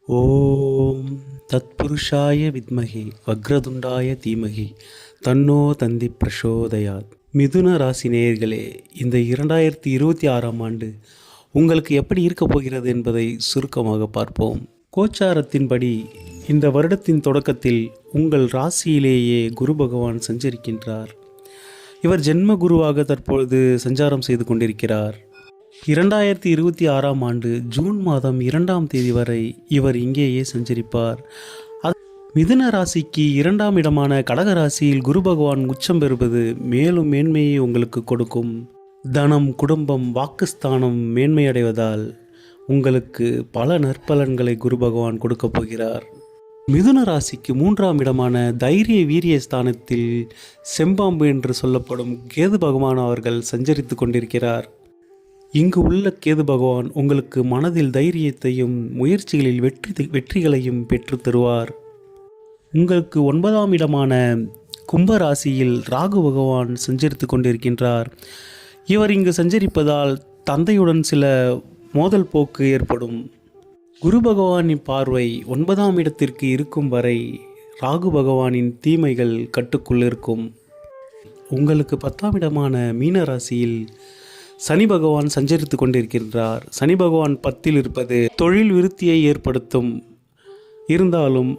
ஓம் தத்புருஷாய வித்மகி வக்ரதுண்டாய தீமகி தன்னோ தந்தி பிரசோதயாத். மிதுன ராசி நேயர்களே, இந்த 2026ஆம் ஆண்டு உங்களுக்கு எப்படி இருக்கப் போகிறது என்பதை சுருக்கமாக பார்ப்போம். கோச்சாரத்தின்படி இந்த வருடத்தின் தொடக்கத்தில் உங்கள் ராசியிலேயே குரு பகவான் சஞ்சரிக்கின்றார். இவர் ஜென்ம குருவாக தற்பொழுது சஞ்சாரம் செய்து கொண்டிருக்கிறார். 2026ஆம் ஆண்டு ஜூன் மாதம் 2ஆம் தேதி வரை இவர் இங்கேயே சஞ்சரிப்பார். மிதுன ராசிக்கு 2ஆம் இடமான கடக ராசியில் குரு பகவான் உச்சம் பெறுவது மேலும் மேன்மையை உங்களுக்கு கொடுக்கும். தனம், குடும்பம், வாக்குஸ்தானம் மேன்மையடைவதால் உங்களுக்கு பல நற்பலன்களை குரு பகவான் கொடுக்கப் போகிறார். மிதுன ராசிக்கு 3ஆம் இடமான தைரிய வீரிய ஸ்தானத்தில் செம்பாம்பு என்று சொல்லப்படும் கேது பகவான் அவர்கள் சஞ்சரித்து கொண்டிருக்கிறார். இங்கு உள்ள கேது பகவான் உங்களுக்கு மனதில் தைரியத்தையும் முயற்சிகளில் வெற்றிகளையும் பெற்று தருவார். உங்களுக்கு 9ஆம் இடமான கும்ப ராசியில் ராகு பகவான் சஞ்சரித்து கொண்டிருக்கின்றார். இவர் இங்கு சஞ்சரிப்பதால் தந்தையுடன் சில மோதல் போக்கு ஏற்படும். குரு பகவானின் பார்வை 9ஆம் இடத்திற்கு இருக்கும் வரை ராகு பகவானின் தீமைகள் கட்டுக்குள் இருக்கும். உங்களுக்கு 10ஆம் இடமான மீன ராசியில் சனி பகவான் சஞ்சரித்து கொண்டிருக்கின்றார். சனி பகவான் 10இல் இருப்பது தொழில் விருத்தியை ஏற்படுத்தும். இருந்தாலும்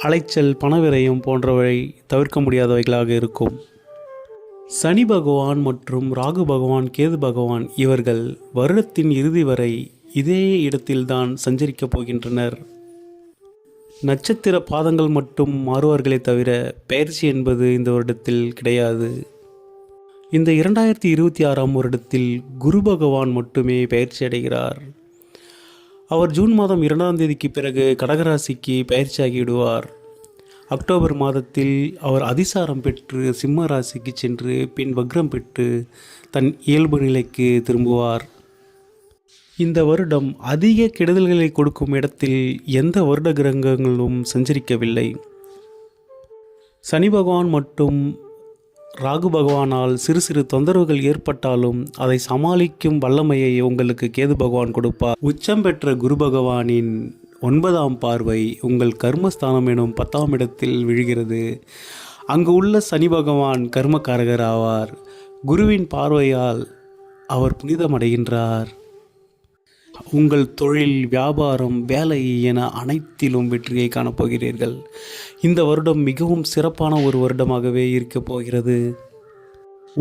அலைச்சல், பணவிரயம் போன்றவை தவிர்க்க முடியாதவைகளாக இருக்கும். சனி பகவான் மற்றும் ராகு பகவான், கேது பகவான் இவர்கள் வருடத்தின் இறுதி வரை இதே இடத்தில்தான் சஞ்சரிக்கப் போகின்றனர். நட்சத்திர பாதங்கள் மட்டும் மாறுவார்களே தவிர பெயர்ச்சி என்பது இந்த வருடத்தில் கிடையாது. இந்த 2026ஆம் வருடத்தில் குரு பகவான் மட்டுமே பயிற்சி அடைகிறார். அவர் ஜூன் மாதம் 2ஆம் தேதிக்கு பிறகு கடகராசிக்கு பயிற்சியாகிவிடுவார். அக்டோபர் மாதத்தில் அவர் அதிசாரம் பெற்று சிம்ம ராசிக்கு சென்று பின் வக்ரம் பெற்று தன் இயல்பு நிலைக்கு திரும்புவார். இந்த வருடம் அதிக கெடுதல்களை கொடுக்கும் இடத்தில் எந்த வருட கிரகங்களும் சஞ்சரிக்கவில்லை. சனி பகவான் மற்றும் ராகு பகவானால் சிறு சிறு தொந்தரவுகள் ஏற்பட்டாலும் அதை சமாளிக்கும் வல்லமையை உங்களுக்கு கேது பகவான் கொடுப்பார். உச்சம் பெற்ற குரு பகவானின் 9ஆம் பார்வை உங்கள் கர்மஸ்தானம் எனும் 10ஆம் இடத்தில் விழுகிறது. அங்கு உள்ள சனி பகவான் கர்மக்காரகர் ஆவார். குருவின் பார்வையால் அவர் புனிதமடைகின்றார். உங்கள் தொழில், வியாபாரம், வேலை என அனைத்திலும் வெற்றியை காணப்போகிறீர்கள். இந்த வருடம் மிகவும் சிறப்பான ஒரு வருடமாகவே இருக்கப் போகிறது.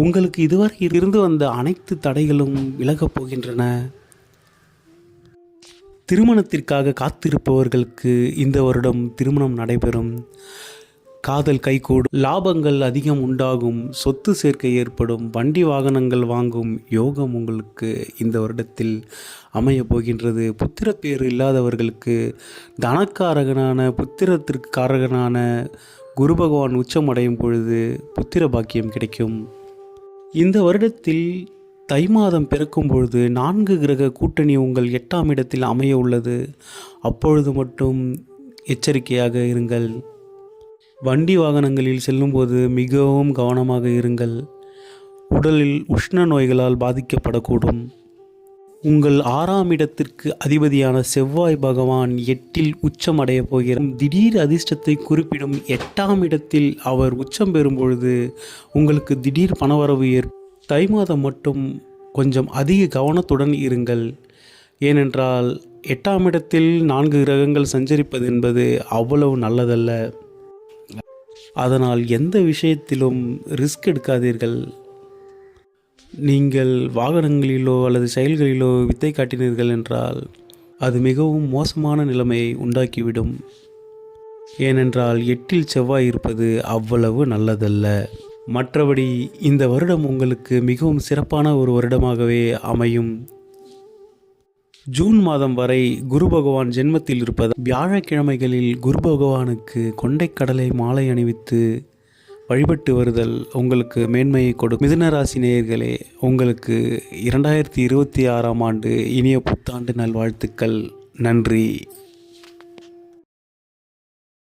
உங்களுக்கு இதுவரை இருந்து வந்த அனைத்து தடைகளும் விலகப் போகின்றன. திருமணத்திற்காக காத்திருப்பவர்களுக்கு இந்த வருடம் திருமணம் நடைபெறும். காதல் கைகூடும், லாபங்கள் அதிகம் உண்டாகும், சொத்து சேர்க்கை ஏற்படும், வண்டி வாகனங்கள் வாங்கும் யோகம் உங்களுக்கு இந்த வருடத்தில் அமைய போகின்றது. புத்திர பேர் இல்லாதவர்களுக்கு தனக்காரகனான, புத்திரத்திற்கு காரகனான குரு பகவான் உச்சம் அடையும் பொழுது புத்திர பாக்கியம் கிடைக்கும். இந்த வருடத்தில் தை மாதம் பிறக்கும் பொழுது 4 கிரக கூட்டணி உங்கள் 8ஆம் இடத்தில் அமைய உள்ளது. அப்பொழுது மட்டும் எச்சரிக்கையாக இருங்கள். வண்டி வாகனங்களில் செல்லும்போது மிகவும் கவனமாக இருங்கள். உடலில் உஷ்ண நோய்களால் பாதிக்கப்படக்கூடும். உங்கள் 6ஆம் இடத்திற்கு அதிபதியான செவ்வாய் பகவான் 8இல் உச்சம் அடைய போகிறார். திடீர் அதிர்ஷ்டத்தை குறிப்பிடும் 8ஆம் இடத்தில் அவர் உச்சம் பெறும் பொழுது உங்களுக்கு திடீர் பணவரவு தை மாதம் மட்டும் கொஞ்சம் அதிக கவனத்துடன் இருங்கள். ஏனென்றால் 8ஆம் இடத்தில் 4 கிரகங்கள் சஞ்சரிப்பது என்பது அவ்வளவு நல்லதல்ல. அதனால் எந்த விஷயத்திலும் ரிஸ்க் எடுக்காதீர்கள். நீங்கள் வாகனங்களிலோ அல்லது செயல்களிலோ வித்தை காட்டினீர்கள் என்றால் அது மிகவும் மோசமான நிலைமையை உண்டாக்கிவிடும். ஏனென்றால் 8இல் செவ்வாய் இருப்பது அவ்வளவு நல்லதல்ல. மற்றபடி இந்த வருடம் உங்களுக்கு மிகவும் சிறப்பான ஒரு வருடமாகவே அமையும். ஜூன் மாதம் வரை குரு பகவான் ஜென்மத்தில் இருப்பது. வியாழக்கிழமைகளில் குரு பகவானுக்கு கொண்டைக்கடலை மாலை அணிவித்து வழிபட்டு வருதல் உங்களுக்கு மேன்மையை கொடுக்கும். மிதுன ராசி நேயர்களே, உங்களுக்கு 2026ஆம் ஆண்டு இனிய புத்தாண்டு நல்வாழ்த்துக்கள். நன்றி.